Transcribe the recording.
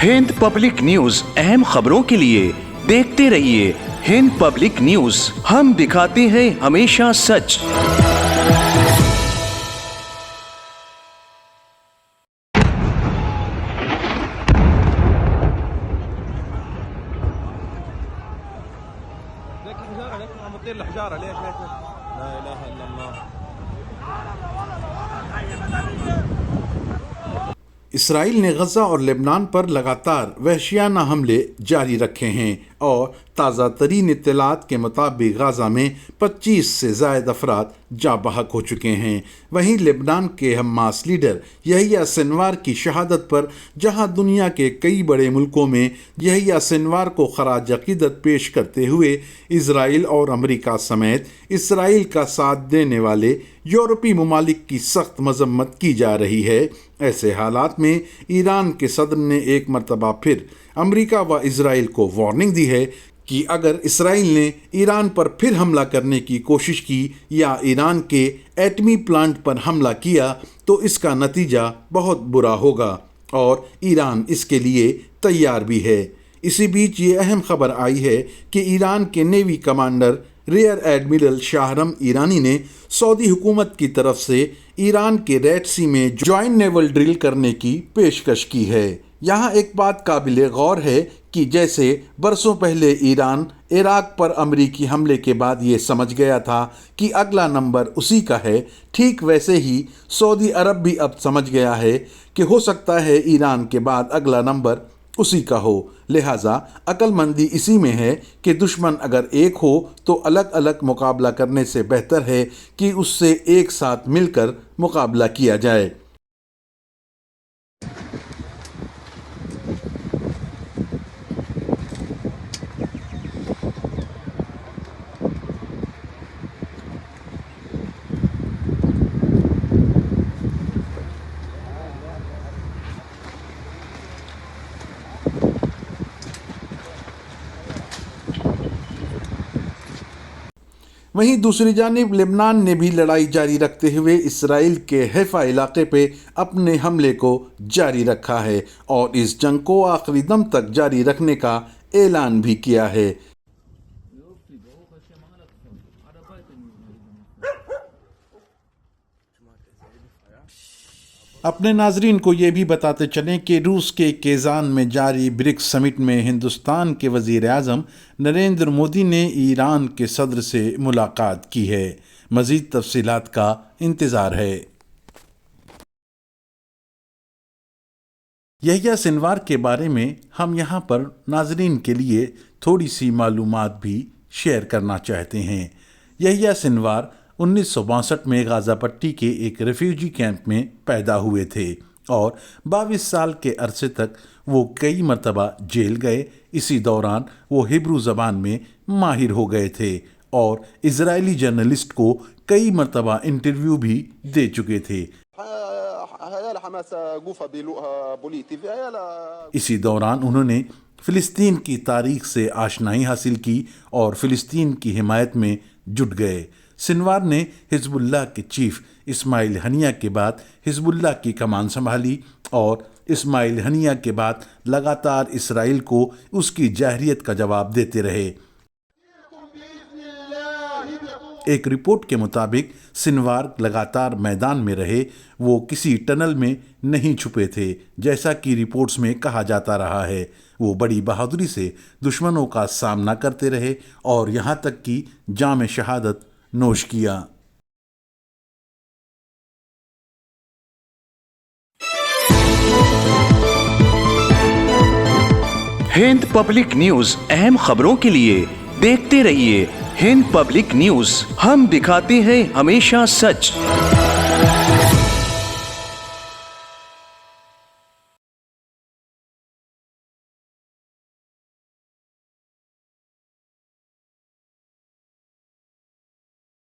Hind public news अहम खबरों के लिए देखते रहिए हिंद पब्लिक न्यूज। हम दिखाते हैं हमेशा सच। इसराइल ने गजा और लेबनान पर लगातार वहशियाना हमले जारी रखे हैं और ताज़ा तरीन इत्तलात के मुताबिक गाज़ा में 25 से ज़ायद अफराद जा बहक हो चुके हैं। वहीं लेबनान के हमास लीडर यहिया सिनवार की शहादत पर जहां दुनिया के कई बड़े मुल्कों में यहिया सिनवार को खराज अक़ीदत पेश करते हुए इसराइल और अमेरिका समेत इसराइल का साथ देने वाले यूरोपीय ममालिक की सख्त मजम्मत की जा रही है, ऐसे हालात में ईरान के सदर ने एक मरतबा फिर अमेरिका व इसराइल को वार्निंग दी है कि अगर इसराइल ने ईरान पर फिर हमला करने की कोशिश की या ईरान के एटमी प्लांट पर हमला किया तो इसका नतीजा बहुत बुरा होगा और ईरान इसके लिए तैयार भी है। इसी बीच ये अहम खबर आई है कि ईरान के नेवी कमांडर रियर एडमिरल शाहरम ईरानी ने सऊदी हुकूमत की तरफ से ईरान के रेड सी में जॉइंट नेवल ड्रिल करने की पेशकश की है। यहाँ एक बात काबिले गौर है कि जैसे बरसों पहले ईरान इराक पर अमरीकी हमले के बाद ये समझ गया था कि अगला नंबर उसी का है, ठीक वैसे ही सऊदी अरब भी अब समझ गया है कि हो सकता है ईरान के बाद अगला नंबर उसी का हो। लिहाजा अक्लमंदी इसी में है कि दुश्मन अगर एक हो तो अलग अलग मुकाबला करने से बेहतर है कि उससे एक साथ मिलकर मुकाबला किया जाए। वहीं दूसरी जानिब लेबनान ने भी लड़ाई जारी रखते हुए इसराइल के हैफा इलाके पे अपने हमले को जारी रखा है और इस जंग को आखिरी दम तक जारी रखने का ऐलान भी किया है। अपने नाजरीन को ये भी बताते चलें कि रूस के केज़ान में जारी ब्रिक्स समिट में हिंदुस्तान के वज़ीर आज़म नरेंद्र मोदी ने ईरान के सदर से मुलाकात की है। मज़ीद तफसीलात का इंतज़ार है। यहिया सिनवार के बारे में हम यहाँ पर नाजरीन के लिए थोड़ी सी मालूमात भी शेयर करना चाहते हैं। यहिया सिनवार 1962 में गाज़ा पट्टी के एक रेफ्यूजी कैंप में पैदा हुए थे और 22 साल के अरसे तक वो कई मरतबा जेल गए। इसी दौरान वो हिब्रू ज़बान में माहिर हो गए थे और इजरायली जर्नलिस्ट को कई मरतबा इंटरव्यू भी दे चुके थे। इसी दौरान उन्होंने फ़िलिस्तीन की तारीख से आशनाई हासिल की और फ़िलिस्तीन की हिमायत में जुट गए। सिनवार ने हिजबुल्लाह के चीफ इस्माइल हनिया के बाद हिजबुल्लाह की कमान संभाली और इस्माइल हनिया के बाद लगातार इसराइल को उसकी जाहिरियत का जवाब देते रहे। एक रिपोर्ट के मुताबिक सिनवार लगातार मैदान में रहे, वो किसी टनल में नहीं छुपे थे जैसा कि रिपोर्ट्स में कहा जाता रहा है। वो बड़ी बहादुरी से दुश्मनों का सामना करते रहे और यहाँ तक कि जाम शहादत नोश किया। हिंद पब्लिक न्यूज अहम खबरों के लिए देखते रहिए हिंद पब्लिक न्यूज। हम दिखाते हैं हमेशा सच।